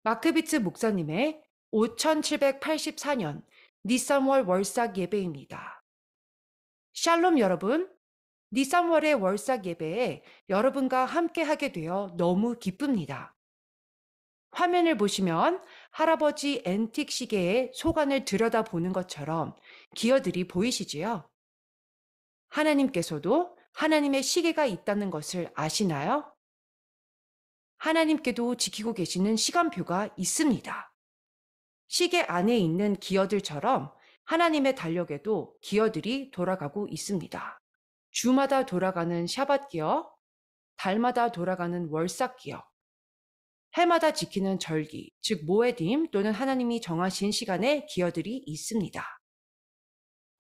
마크비츠 목사님의 5784년 니산월 월삭 예배입니다. 샬롬 여러분, 니산월의 월삭 예배에 여러분과 함께 하게 되어 너무 기쁩니다. 화면을 보시면 할아버지 앤틱 시계의 소관을 들여다보는 것처럼 기어들이 보이시지요? 하나님께서도 하나님의 시계가 있다는 것을 아시나요? 하나님께도 지키고 계시는 시간표가 있습니다. 시계 안에 있는 기어들처럼 하나님의 달력에도 기어들이 돌아가고 있습니다. 주마다 돌아가는 샤밧 기어, 달마다 돌아가는 월삭 기어, 해마다 지키는 절기, 즉 모에딤 또는 하나님이 정하신 시간의 기어들이 있습니다.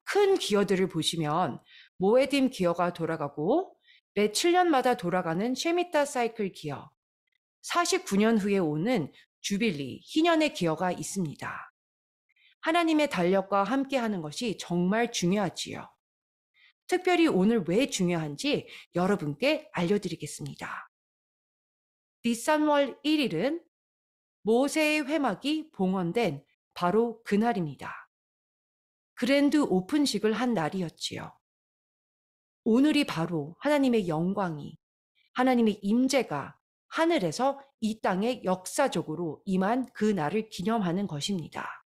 큰 기어들을 보시면 모에딤 기어가 돌아가고 매 7년마다 돌아가는 쉐미타 사이클 기어, 49년 후에 오는 주빌리, 희년의 기어가 있습니다. 하나님의 달력과 함께하는 것이 정말 중요하지요. 특별히 오늘 왜 중요한지 여러분께 알려드리겠습니다. 니산월 1일은 모세의 회막이 봉헌된 바로 그날입니다. 그랜드 오픈식을 한 날이었지요. 오늘이 바로 하나님의 영광이, 하나님의 임재가 하늘에서 이 땅에 역사적으로 임한 그 날을 기념하는 것입니다.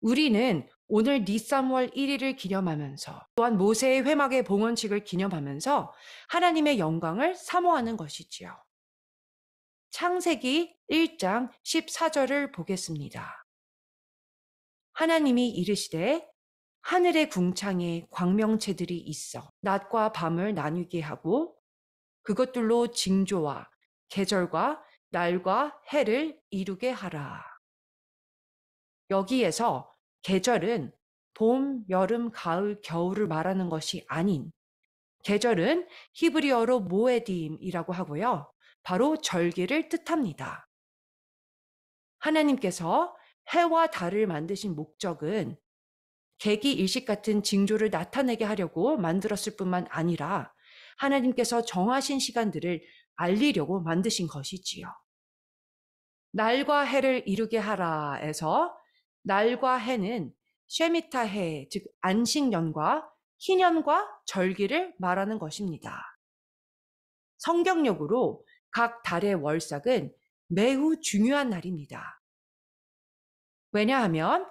우리는 오늘 니산월 1일을 기념하면서 또한 모세의 회막의 봉헌식을 기념하면서 하나님의 영광을 사모하는 것이지요. 창세기 1장 14절을 보겠습니다. 하나님이 이르시되 하늘의 궁창에 광명체들이 있어 낮과 밤을 나누게 하고 그것들로 징조와 계절과 날과 해를 이루게 하라. 여기에서 계절은 봄, 여름, 가을, 겨울을 말하는 것이 아닌 계절은 히브리어로 모에딤이라고 하고요. 바로 절기를 뜻합니다. 하나님께서 해와 달을 만드신 목적은 계기 일식 같은 징조를 나타내게 하려고 만들었을 뿐만 아니라 하나님께서 정하신 시간들을 알리려고 만드신 것이지요. 날과 해를 이루게 하라에서 날과 해는 쉐미타 해, 즉 안식년과 희년과 절기를 말하는 것입니다. 성경력으로 각 달의 월삭은 매우 중요한 날입니다. 왜냐하면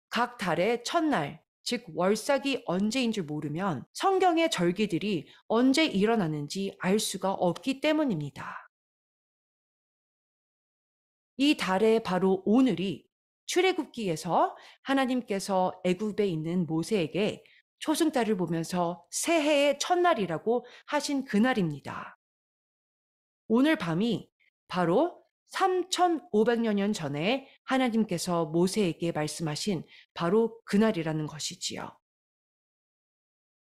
각 달의 첫날, 즉 월삭이 언제인 줄 모르면 성경의 절기들이 언제 일어나는지 알 수가 없기 때문입니다. 이 달의 바로 오늘이 출애굽기에서 하나님께서 애굽에 있는 모세에게 초승달을 보면서 새해의 첫날이라고 하신 그날입니다. 오늘 밤이 바로 3,500여 년 전에 하나님께서 모세에게 말씀하신 바로 그날이라는 것이지요.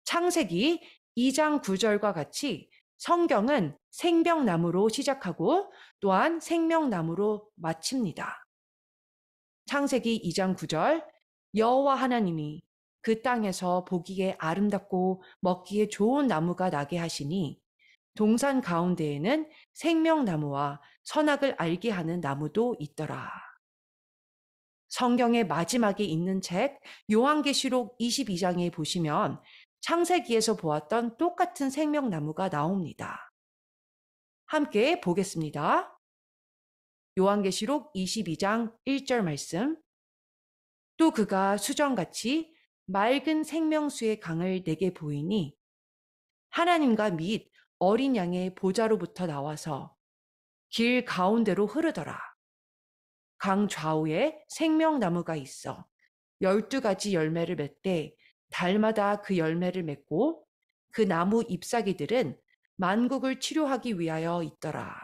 창세기 2장 9절과 같이 성경은 생명나무로 시작하고 또한 생명나무로 마칩니다. 창세기 2장 9절 여호와 하나님이 그 땅에서 보기에 아름답고 먹기에 좋은 나무가 나게 하시니 동산 가운데에는 생명나무와 선악을 알게 하는 나무도 있더라. 성경의 마지막에 있는 책 요한계시록 22장에 보시면 창세기에서 보았던 똑같은 생명나무가 나옵니다. 함께 보겠습니다. 요한계시록 22장 1절 말씀. 또 그가 수정같이 맑은 생명수의 강을 내게 보이니 하나님과 및 어린 양의 보좌로부터 나와서 길 가운데로 흐르더라. 강 좌우에 생명나무가 있어 12가지 열매를 맺되 달마다 그 열매를 맺고 그 나무 잎사귀들은 만국을 치료하기 위하여 있더라.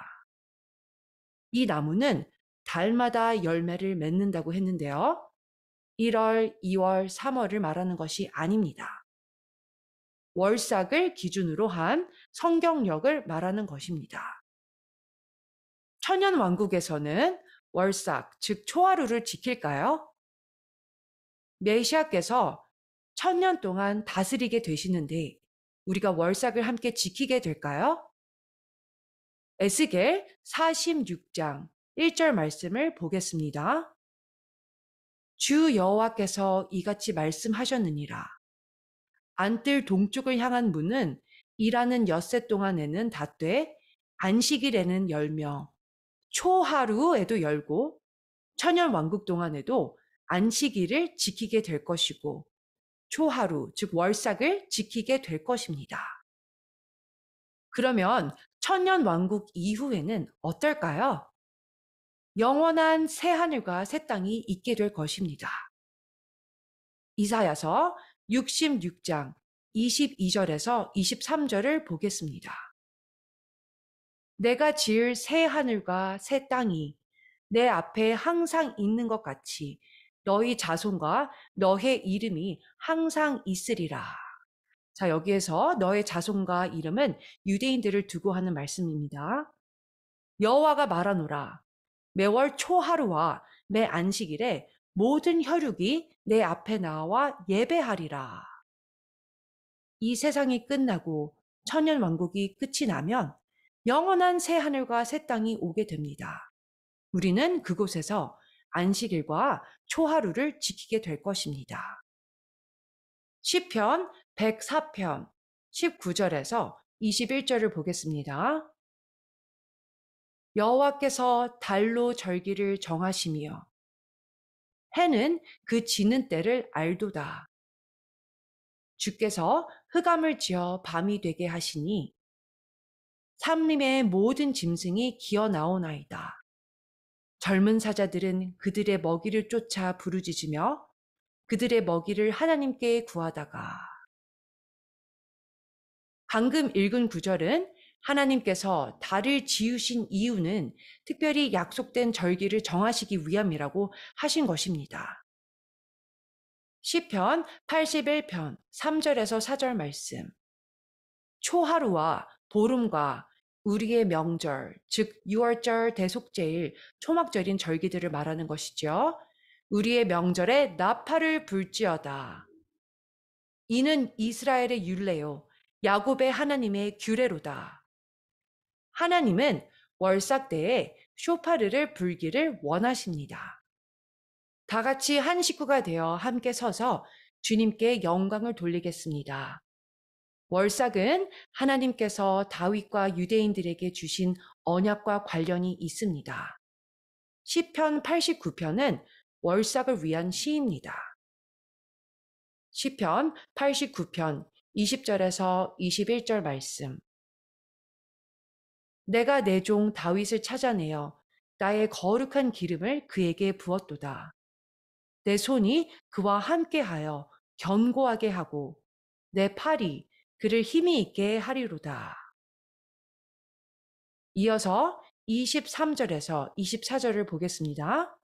이 나무는 달마다 열매를 맺는다고 했는데요. 1월, 2월, 3월을 말하는 것이 아닙니다. 월삭을 기준으로 한 성경력을 말하는 것입니다. 천년왕국에서는 월삭, 즉 초하루를 지킬까요? 메시아께서 1000년 동안 다스리게 되시는데 우리가 월삭을 함께 지키게 될까요? 에스겔 46장 1절 말씀을 보겠습니다. 주 여호와께서 이같이 말씀하셨느니라. 안뜰 동쪽을 향한 문은 일하는 엿새 동안에는 닫되 안식일에는 열며 초하루에도 열고 천년 왕국 동안에도 안식일을 지키게 될 것이고 초하루, 즉 월삭을 지키게 될 것입니다. 그러면 천년 왕국 이후에는 어떨까요? 영원한 새 하늘과 새 땅이 있게 될 것입니다. 이사야서 66장 22절에서 23절을 보겠습니다. 내가 지을 새 하늘과 새 땅이 내 앞에 항상 있는 것 같이 너희 자손과 너의 이름이 항상 있으리라. 자, 여기에서 너의 자손과 이름은 유대인들을 두고 하는 말씀입니다. 여호와가 말하노라. 매월 초하루와 매 안식일에 모든 혈육이 내 앞에 나와 예배하리라. 이 세상이 끝나고 천년 왕국이 끝이 나면 영원한 새 하늘과 새 땅이 오게 됩니다. 우리는 그곳에서 안식일과 초하루를 지키게 될 것입니다. 시편 104편 19절에서 21절을 보겠습니다. 여호와께서 달로 절기를 정하시며 해는 그 지는 때를 알도다. 주께서 흑암을 지어 밤이 되게 하시니 삼림의 모든 짐승이 기어 나오나이다. 젊은 사자들은 그들의 먹이를 쫓아 부르짖으며 그들의 먹이를 하나님께 구하다가 방금 읽은 구절은 하나님께서 달을 지으신 이유는 특별히 약속된 절기를 정하시기 위함이라고 하신 것입니다. 시편 81편 3절에서 4절 말씀. 초하루와 보름과 우리의 명절, 즉 유월절, 대속제일, 초막절인 절기들을 말하는 것이죠. 우리의 명절에 나팔을 불지어다. 이는 이스라엘의 율례요 야곱의 하나님의 규례로다. 하나님은 월삭 때에 쇼파르를 불기를 원하십니다. 다 같이 한 식구가 되어 함께 서서 주님께 영광을 돌리겠습니다. 월삭은 하나님께서 다윗과 유대인들에게 주신 언약과 관련이 있습니다. 시편 89편은 월삭을 위한 시입니다. 시편 89편 20절에서 21절 말씀. 내가 내 종 다윗을 찾아내어 나의 거룩한 기름을 그에게 부었도다. 내 손이 그와 함께하여 견고하게 하고 내 팔이 그를 힘이 있게 하리로다. 이어서 23절에서 24절을 보겠습니다.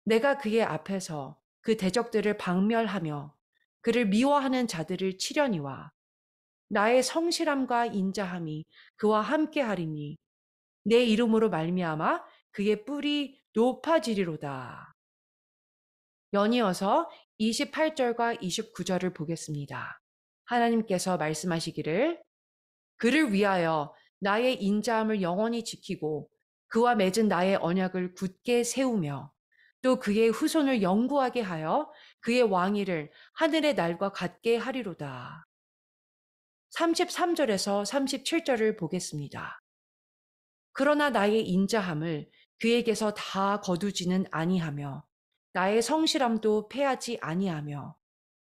내가 그의 앞에서 그 대적들을 박멸하며 그를 미워하는 자들을 치려니와 나의 성실함과 인자함이 그와 함께하리니 내 이름으로 말미암아 그의 뿔이 높아지리로다. 연이어서 28절과 29절을 보겠습니다. 하나님께서 말씀하시기를 그를 위하여 나의 인자함을 영원히 지키고 그와 맺은 나의 언약을 굳게 세우며 또 그의 후손을 영구하게 하여 그의 왕위를 하늘의 날과 같게 하리로다. 33절에서 37절을 보겠습니다. 그러나 나의 인자함을 그에게서 다 거두지는 아니하며 나의 성실함도 패하지 아니하며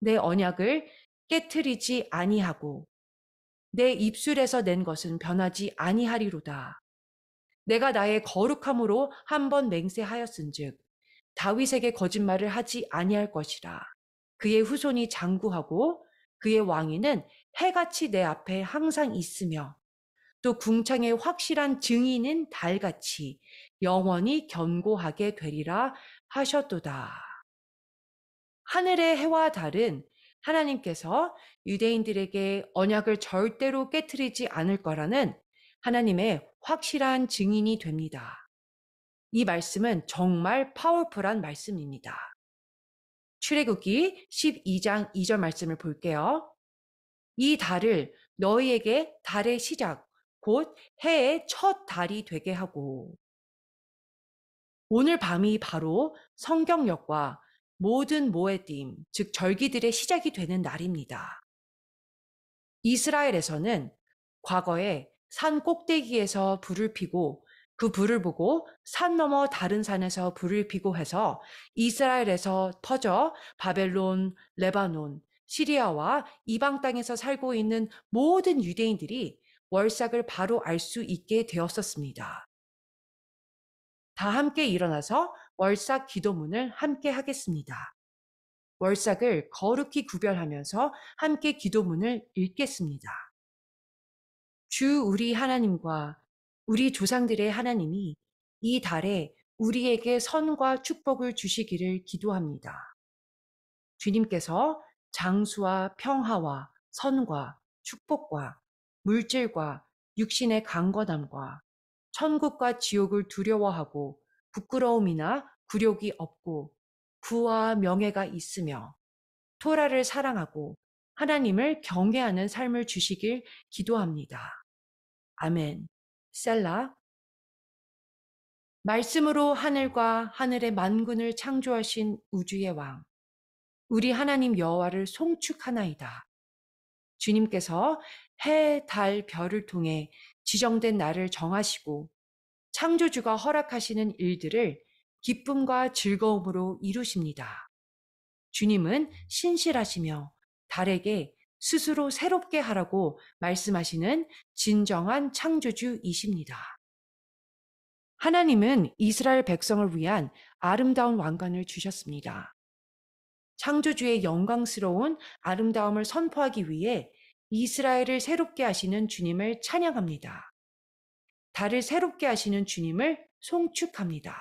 내 언약을 깨트리지 아니하고 내 입술에서 낸 것은 변하지 아니하리로다. 내가 나의 거룩함으로 한 번 맹세하였은즉 다윗에게 거짓말을 하지 아니할 것이라. 그의 후손이 장구하고 그의 왕위는 해같이 내 앞에 항상 있으며 또 궁창의 확실한 증인은 달같이 영원히 견고하게 되리라 하셨도다. 하늘의 해와 달은 하나님께서 유대인들에게 언약을 절대로 깨트리지 않을 거라는 하나님의 확실한 증인이 됩니다. 이 말씀은 정말 파워풀한 말씀입니다. 출애굽기 12장 2절 말씀을 볼게요. 이 달을 너희에게 달의 시작, 곧 해의 첫 달이 되게 하고 오늘 밤이 바로 성경역과 모든 모에딤, 즉 절기들의 시작이 되는 날입니다. 이스라엘에서는 과거에 산 꼭대기에서 불을 피고 그 불을 보고 산 너머 다른 산에서 불을 피고 해서 이스라엘에서 터져 바벨론, 레바논, 시리아와 이방 땅에서 살고 있는 모든 유대인들이 월삭을 바로 알 수 있게 되었었습니다. 다 함께 일어나서 월삭 기도문을 함께 하겠습니다. 월삭을 거룩히 구별하면서 함께 기도문을 읽겠습니다. 주 우리 하나님과 우리 조상들의 하나님이 이 달에 우리에게 선과 축복을 주시기를 기도합니다. 주님께서 장수와 평화와 선과 축복과 물질과 육신의 강건함과 천국과 지옥을 두려워하고 부끄러움이나 굴욕이 없고 부와 명예가 있으며 토라를 사랑하고 하나님을 경외하는 삶을 주시길 기도합니다. 아멘. 셀라. 말씀으로 하늘과 하늘의 만군을 창조하신 우주의 왕, 우리 하나님 여호와를 송축하나이다. 주님께서 해, 달, 별을 통해 지정된 날을 정하시고 창조주가 허락하시는 일들을 기쁨과 즐거움으로 이루십니다. 주님은 신실하시며 달에게 스스로 새롭게 하라고 말씀하시는 진정한 창조주이십니다. 하나님은 이스라엘 백성을 위한 아름다운 왕관을 주셨습니다. 창조주의 영광스러운 아름다움을 선포하기 위해 이스라엘을 새롭게 하시는 주님을 찬양합니다. 달을 새롭게 하시는 주님을 송축합니다.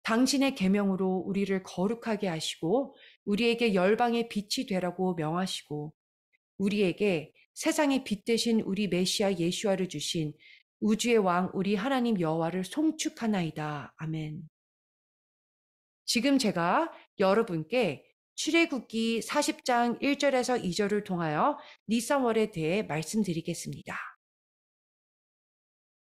당신의 계명으로 우리를 거룩하게 하시고 우리에게 열방의 빛이 되라고 명하시고 우리에게 세상의 빛 되신 우리 메시아 예수아를 주신 우주의 왕 우리 하나님 여호와를 송축하나이다. 아멘. 지금 제가 여러분께 출애굽기 40장 1절에서 2절을 통하여 니산월에 대해 말씀드리겠습니다.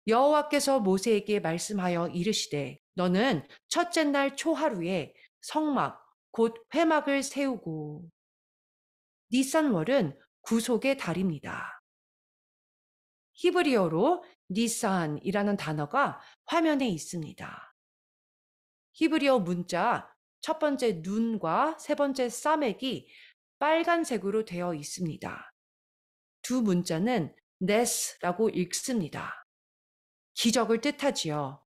여호와께서 모세에게 말씀하여 이르시되 너는 첫째 날 초하루에 성막 곧 회막을 세우고 니산월은 구속의 달입니다. 히브리어로 니산이라는 단어가 화면에 있습니다. 히브리어 문자 첫 번째 눈과 세 번째 싸맥이 빨간색으로 되어 있습니다. 두 문자는 네스라고 읽습니다. 기적을 뜻하지요.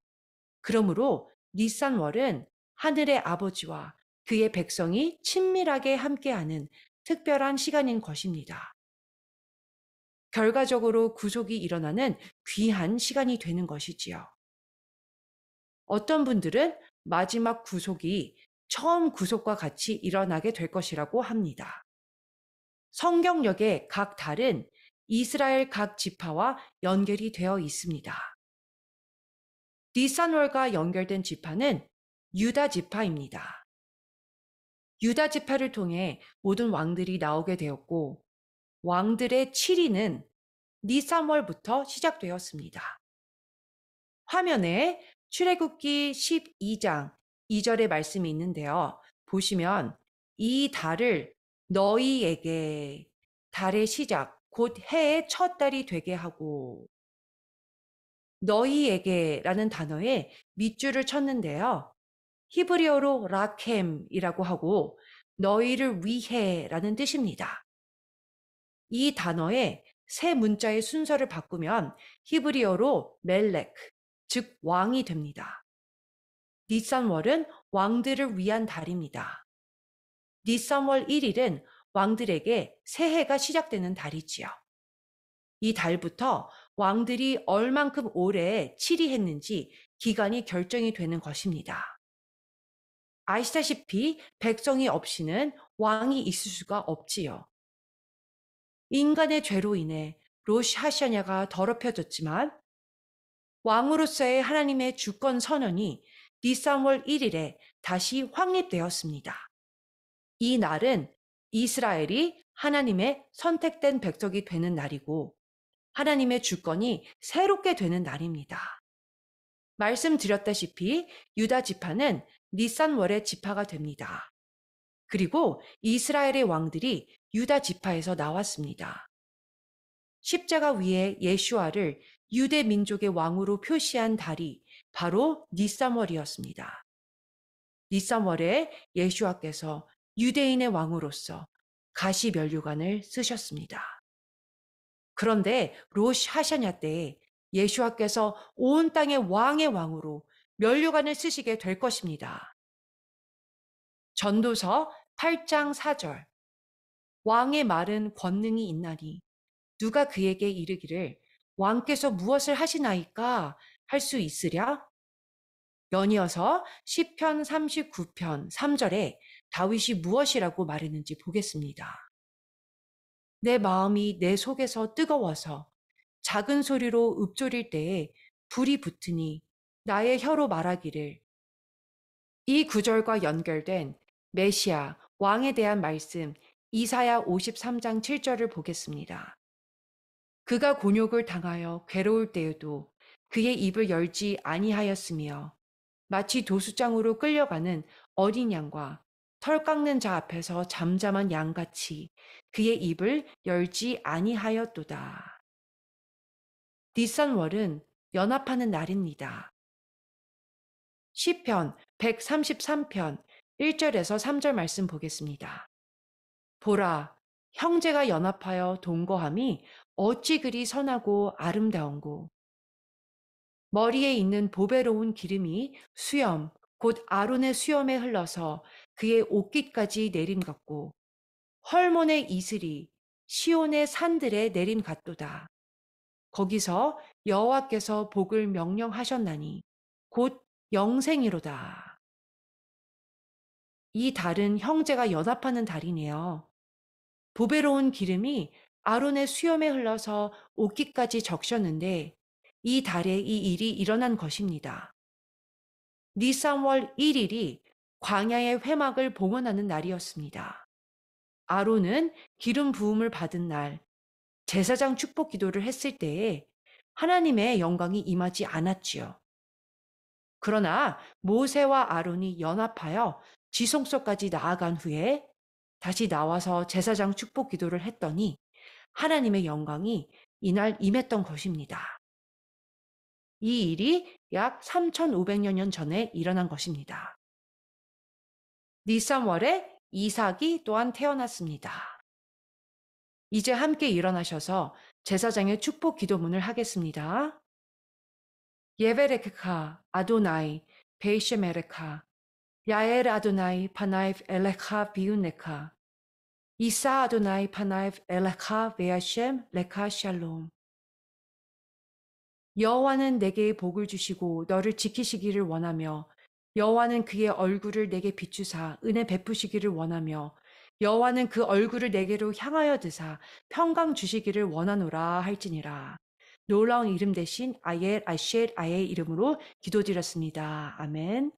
그러므로 니산월은 하늘의 아버지와 그의 백성이 친밀하게 함께하는 특별한 시간인 것입니다. 결과적으로 구속이 일어나는 귀한 시간이 되는 것이지요. 어떤 분들은 마지막 구속이 처음 구속과 같이 일어나게 될 것이라고 합니다. 성경역의 각 달은 이스라엘 각 지파와 연결이 되어 있습니다. 니산월과 연결된 지파는 유다 지파입니다. 유다 지파를 통해 모든 왕들이 나오게 되었고 왕들의 7위는 니산월부터 시작되었습니다. 화면에 출애굽기 12장 2절의 말씀이 있는데요. 보시면 이 달을 너희에게 달의 시작 곧 해의 첫 달이 되게 하고 너희에게라는 단어에 밑줄을 쳤는데요. 히브리어로 라켐이라고 하고 너희를 위해라는 뜻입니다. 이 단어의 세 문자의 순서를 바꾸면 히브리어로 멜렉, 즉 왕이 됩니다. 니산월은 왕들을 위한 달입니다. 니산월 1일은 왕들에게 새해가 시작되는 달이지요. 이 달부터 왕들이 얼만큼 오래 치리했는지 기간이 결정이 되는 것입니다. 아시다시피 백성이 없이는 왕이 있을 수가 없지요. 인간의 죄로 인해 로시 하샤냐가 더럽혀졌지만 왕으로서의 하나님의 주권 선언이 니산월 1일에 다시 확립되었습니다. 이 날은 이스라엘이 하나님의 선택된 백성이 되는 날이고 하나님의 주권이 새롭게 되는 날입니다. 말씀드렸다시피 유다 지파는 니산월의 지파가 됩니다. 그리고 이스라엘의 왕들이 유다 지파에서 나왔습니다. 십자가 위에 예슈아를 유대 민족의 왕으로 표시한 달이 바로 니산월이었습니다. 니산월에 예슈아께서 유대인의 왕으로서 가시 면류관을 쓰셨습니다. 그런데 로시 하샤냐 때에 예슈아께서 온 땅의 왕의 왕으로 면류관을 쓰시게 될 것입니다. 전도서 8장 4절. 왕의 말은 권능이 있나니 누가 그에게 이르기를 왕께서 무엇을 하시나이까 할 수 있으랴? 연이어서 시편 39편 3절에 다윗이 무엇이라고 말했는지 보겠습니다. 내 마음이 내 속에서 뜨거워서 작은 소리로 읊조릴 때에 불이 붙으니 나의 혀로 말하기를. 이 구절과 연결된 메시아 왕에 대한 말씀 이사야 53장 7절을 보겠습니다. 그가 곤욕을 당하여 괴로울 때에도 그의 입을 열지 아니하였으며 마치 도수장으로 끌려가는 어린 양과 털 깎는 자 앞에서 잠잠한 양같이 그의 입을 열지 아니하였도다. 니산월은 연합하는 날입니다. 시편 133편 1절에서 3절 말씀 보겠습니다. 보라, 형제가 연합하여 동거함이 어찌 그리 선하고 아름다운고. 머리에 있는 보배로운 기름이 수염, 곧 아론의 수염에 흘러서 그의 옷깃까지 내림 같고, 헐몬의 이슬이 시온의 산들에 내림 같도다. 거기서 여호와께서 복을 명령하셨나니 곧 영생이로다. 이 달은 형제가 연합하는 달이네요. 보배로운 기름이 아론의 수염에 흘러서 옷깃까지 적셨는데 이 달에 이 일이 일어난 것입니다. 니산월 1일이 광야의 회막을 봉헌하는 날이었습니다. 아론은 기름 부음을 받은 날 제사장 축복 기도를 했을 때에 하나님의 영광이 임하지 않았지요. 그러나 모세와 아론이 연합하여 지성소까지 나아간 후에 다시 나와서 제사장 축복 기도를 했더니 하나님의 영광이 이날 임했던 것입니다. 이 일이 약 3,500여 년 전에 일어난 것입니다. 니산월에 이삭이 또한 태어났습니다. 이제 함께 일어나셔서 제사장의 축복 기도문을 하겠습니다. 예베레크카 아도나이 베이셰메레카 야엘 아도나이 파나이프 엘레카 비우네카 이사 아도나이 파나이프 엘레카 베아셴 레카 샬롬. 여호와는 내게 복을 주시고 너를 지키시기를 원하며 여호와는 그의 얼굴을 내게 비추사 은혜 베푸시기를 원하며 여호와는 그 얼굴을 내게로 향하여 드사 평강 주시기를 원하노라 할지니라. 놀라운 이름 대신 아옐 아쉘 아의 이름으로 기도드렸습니다. 아멘.